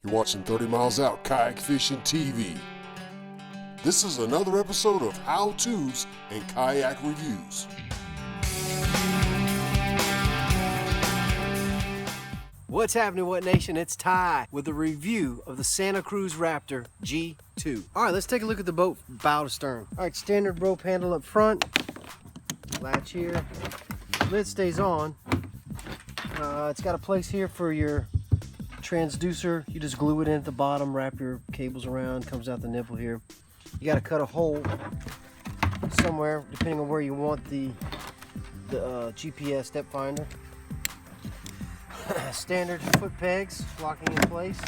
You're watching 30 Miles Out Kayak Fishing TV. This is another episode of How-Tos and Kayak Reviews. What's happening, What Nation? It's Ty with a review of the Santa Cruz Raptor G2. All right, let's take a look at the boat bow to stern. All right, standard rope handle up front, latch here, lid stays on. It's got a place here for your transducer. You just glue it in at the bottom, wrap your cables around, comes out the nipple here. You got to cut a hole somewhere depending on where you want the GPS step finder. Standard foot pegs locking in place.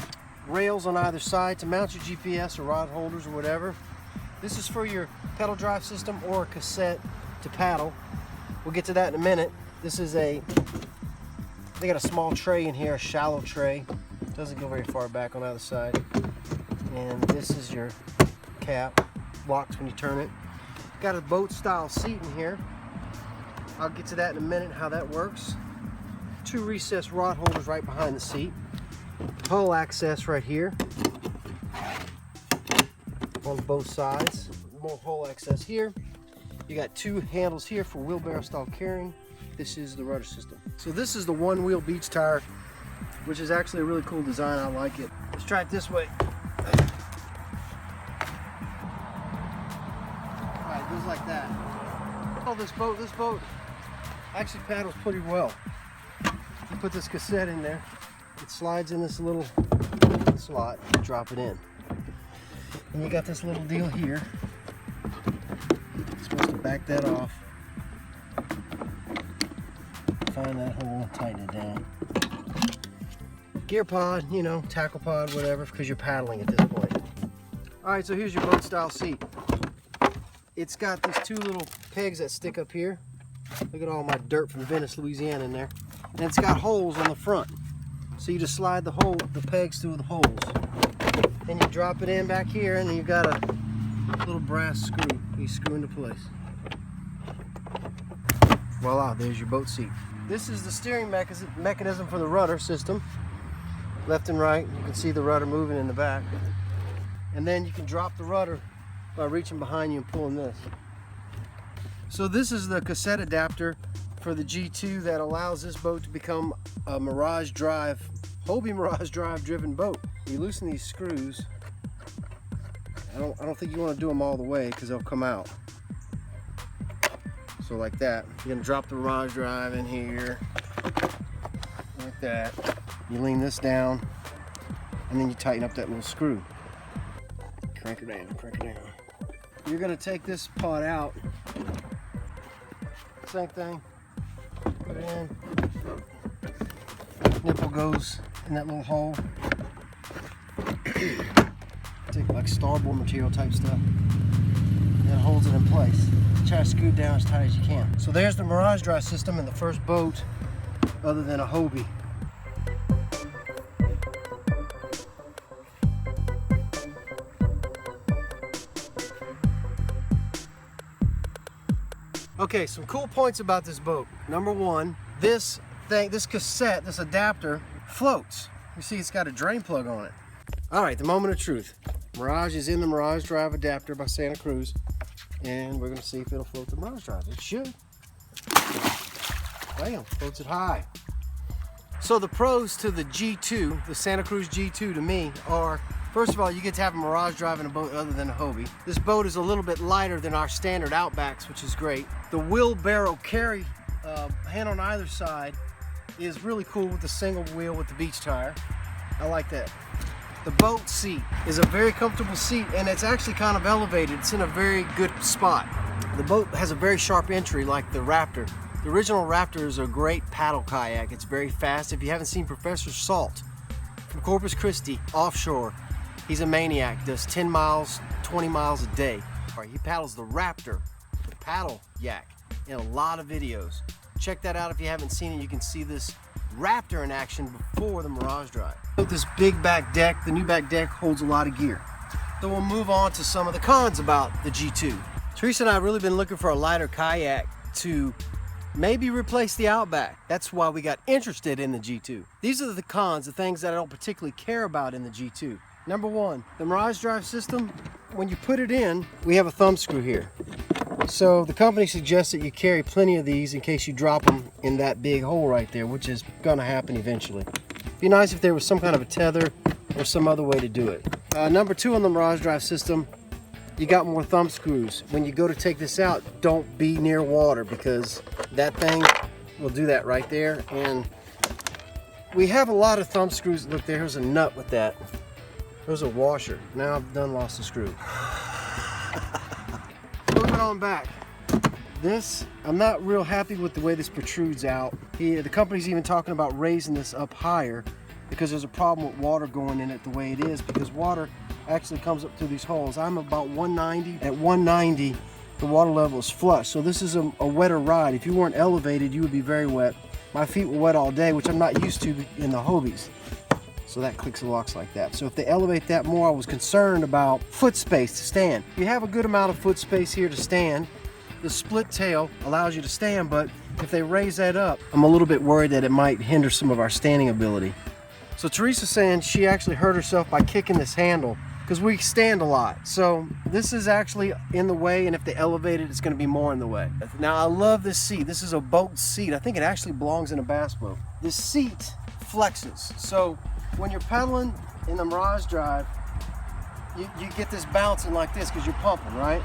Rails on either side to mount your GPS or rod holders or whatever. This is for your pedal drive system or a cassette to paddle. We'll get to that in a minute. This is they got a small tray in here, a shallow tray. Doesn't go very far back on either side. And this is your cap, locks when you turn it. Got a boat style seat in here. I'll get to that in a minute, how that works. Two recessed rod holders right behind the seat. Hull access right here on both sides. More hull access here. You got two handles here for wheelbarrow style carrying. This is the rudder system. So this is the one wheel beach tire, which is actually a really cool design. I like it. Let's try it this way. Alright, it goes like that. Oh, this boat actually paddles pretty well. You put this cassette in there, it slides in this little slot, you drop it in. And you got this little deal here. It's supposed to back that off. Find that hole and tighten it down. Gear pod, tackle pod, whatever, because you're paddling at this point. Alright, so here's your boat style seat. It's got these two little pegs that stick up here. Look at all my dirt from Venice, Louisiana in there. And it's got holes on the front. So you just slide the pegs through the holes. Then you drop it in back here and you got a little brass screw. You screw into place. Voila, there's your boat seat. This is the steering mechanism for the rudder system. Left and right, you can see the rudder moving in the back. And then you can drop the rudder by reaching behind you and pulling this. So this is the cassette adapter for the G2 that allows this boat to become a Mirage drive, Hobie Mirage drive driven boat. You loosen these screws. I don't think you want to do them all the way because they'll come out. So like that. You're gonna drop the Mirage drive in here, like that. You lean this down, and then you tighten up that little screw. Crank it down, crank it down. You're gonna take this pod out. Same thing. Put it in. Nipple goes in that little hole. Take like starboard material type stuff. And it holds it in place. Try to scoot down as tight as you can. So there's the Mirage drive system in the first boat other than a Hobie. Okay, some cool points about this boat. Number one, this cassette, this adapter floats. You see it's got a drain plug on it. All right, the moment of truth. Mirage is in the Mirage Drive adapter by Santa Cruz, and we're gonna see if it'll float the Mirage Drive. It should. Bam, floats it high. So the pros to the G2, the Santa Cruz G2 to me are, first of all, you get to have a Mirage drive in a boat other than a Hobie. This boat is a little bit lighter than our standard Outbacks, which is great. The wheelbarrow carry, hand on either side, is really cool with the single wheel with the beach tire. I like that. The boat seat is a very comfortable seat, and it's actually kind of elevated. It's in a very good spot. The boat has a very sharp entry like the Raptor. The original Raptor is a great paddle kayak. It's very fast. If you haven't seen Professor Salt from Corpus Christi offshore, he's a maniac. Does 10 miles, 20 miles a day. He paddles the Raptor, the paddle yak, in a lot of videos. Check that out if you haven't seen it. You can see this Raptor in action before the Mirage drive. This big back deck, the new back deck holds a lot of gear. So we'll move on to some of the cons about the G2. Teresa and I have really been looking for a lighter kayak to Maybe replace the Outback. That's why we got interested in the G2. These are the cons, the things that I don't particularly care about in the G2. Number one, the Mirage drive system, when you put it in, we have a thumb screw here. So the company suggests that you carry plenty of these in case you drop them in that big hole right there, which is gonna happen eventually. Be nice if there was some kind of a tether or some other way to do it. Number two on the Mirage drive system, you got more thumb screws. When you go to take this out, don't be near water because that thing will do that right there. And we have a lot of thumb screws. Look, there's a nut with that. There's a washer. Now I've done lost a screw. Moving on back. This, I'm not real happy with the way this protrudes out. The company's even talking about raising this up higher because there's a problem with water going in it the way it is, because water actually comes up through these holes. I'm about 190. At 190, the water level is flush. So this is a wetter ride. If you weren't elevated, you would be very wet. My feet were wet all day, which I'm not used to in the Hobies. So that clicks and locks like that. So if they elevate that more, I was concerned about foot space to stand. You have a good amount of foot space here to stand. The split tail allows you to stand, but if they raise that up, I'm a little bit worried that it might hinder some of our standing ability. So Teresa's saying she actually hurt herself by kicking this handle because we stand a lot. So this is actually in the way, and if they elevate it, it's gonna be more in the way. Now I love this seat. This is a boat seat. I think it actually belongs in a bass boat. This seat flexes. So when you're pedaling in the Mirage drive, you get this bouncing like this because you're pumping, right?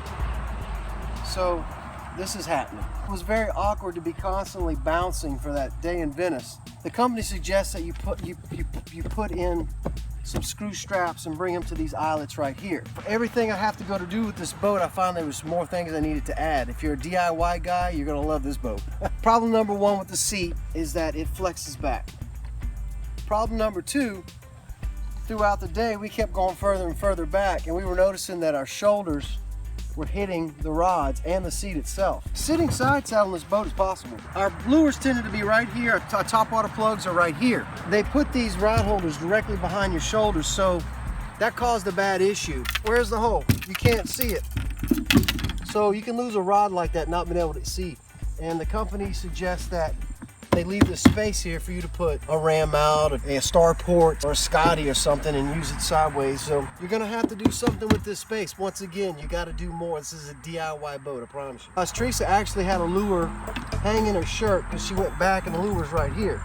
So this is happening. It was very awkward to be constantly bouncing for that day in Venice. The company suggests that you put in some screw straps and bring them to these eyelets right here. For everything I have to go to do with this boat, I found there was more things I needed to add. If you're a DIY guy, you're gonna love this boat. Problem number one with the seat is that it flexes back. Problem number two, throughout the day, we kept going further and further back, and we were noticing that our shoulders were hitting the rods and the seat itself. Sitting side saddle on this boat is possible. Our lures tended to be right here, our top water plugs are right here. They put these rod holders directly behind your shoulders, so that caused a bad issue. Where's the hole? You can't see it. So you can lose a rod like that not being able to see. And the company suggests that they leave this space here for you to put a ram out, a starport, or a Scotty or something and use it sideways. So you're gonna have to do something with this space. Once again, you gotta do more. This is a DIY boat, I promise you. Teresa actually had a lure hang in her shirt because she went back and the lure's right here.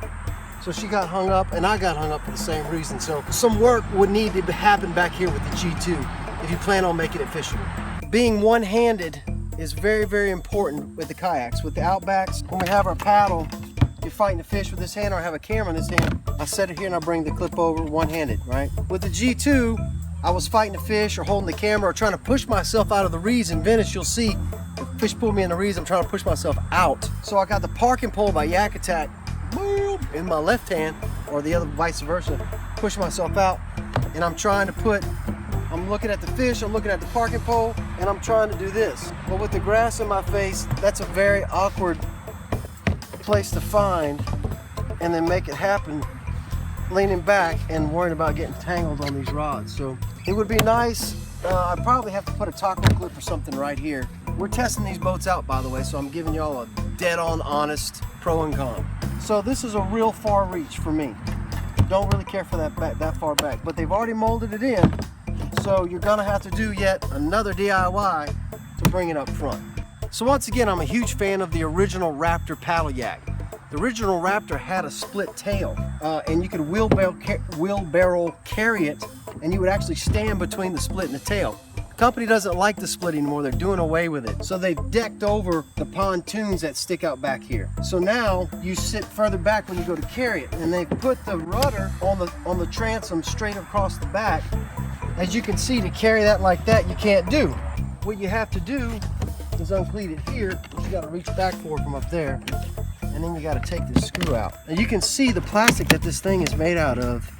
So she got hung up and I got hung up for the same reason. So some work would need to happen back here with the G2 if you plan on making it fishable. Being one-handed is very, very important with the kayaks. With the Outbacks, when we have our paddle, you're fighting a fish with this hand, or I have a camera in this hand, I set it here and I bring the clip over one-handed, right? With the G2, I was fighting a fish or holding the camera or trying to push myself out of the reeds. In Venice, you'll see the fish pull me in the reeds, I'm trying to push myself out. So I got the parking pole by Yak Attack, boom, in my left hand, or the other vice versa, push myself out, and I'm trying to put, I'm looking at the fish, I'm looking at the parking pole, and I'm trying to do this. But with the grass in my face, that's a very awkward place to find and then make it happen leaning back and worrying about getting tangled on these rods. So it would be nice, I'd probably have to put a taco clip or something right here. We're testing these boats out, by the way, so I'm giving y'all a dead-on honest pro and con. So this is a real far reach for me. Don't really care for that far back, but they've already molded it in, so you're gonna have to do yet another DIY to bring it up front. So once again, I'm a huge fan of the original Raptor paddle yak. The original Raptor had a split tail, and you could wheelbarrow carry it, and you would actually stand between the split and the tail. The company doesn't like the split anymore. They're doing away with it. So they've decked over the pontoons that stick out back here. So now you sit further back when you go to carry it, and they put the rudder on the transom straight across the back. As you can see, to carry that like that, you can't do. What you have to do is uncleat it here, which you got to reach back for from up there, and then you got to take this screw out. And you can see the plastic that this thing is made out of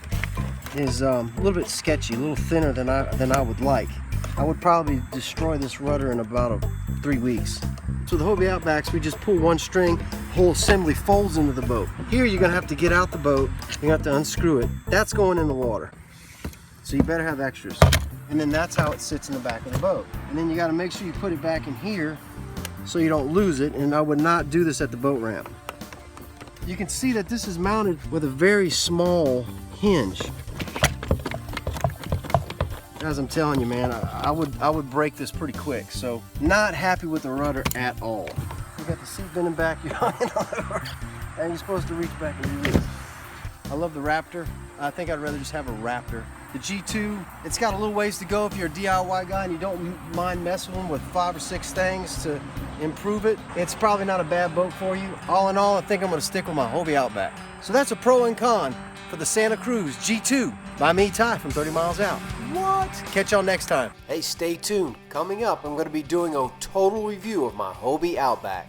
is a little bit sketchy, a little thinner than I would like. I would probably destroy this rudder in about 3 weeks. So the Hobie Outbacks, we just pull one string, whole assembly folds into the boat. Here you're gonna have to get out the boat, you have to unscrew it. That's going in the water. So you better have extras. And then that's how it sits in the back of the boat. And then you gotta make sure you put it back in here so you don't lose it, and I would not do this at the boat ramp. You can see that this is mounted with a very small hinge. As I'm telling you, man, I would break this pretty quick. So not happy with the rudder at all. You got the seat bending back, and you're supposed to reach back and do this. I love the Raptor. I think I'd rather just have a Raptor. The G2, it's got a little ways to go if you're a DIY guy and you don't mind messing with 5 or 6 things to improve it. It's probably not a bad boat for you. All in all, I think I'm gonna stick with my Hobie Outback. So that's a pro and con for the Santa Cruz G2 by me, Ty, from 30 Miles Out. What? Catch y'all next time. Hey, stay tuned. Coming up, I'm gonna be doing a total review of my Hobie Outback.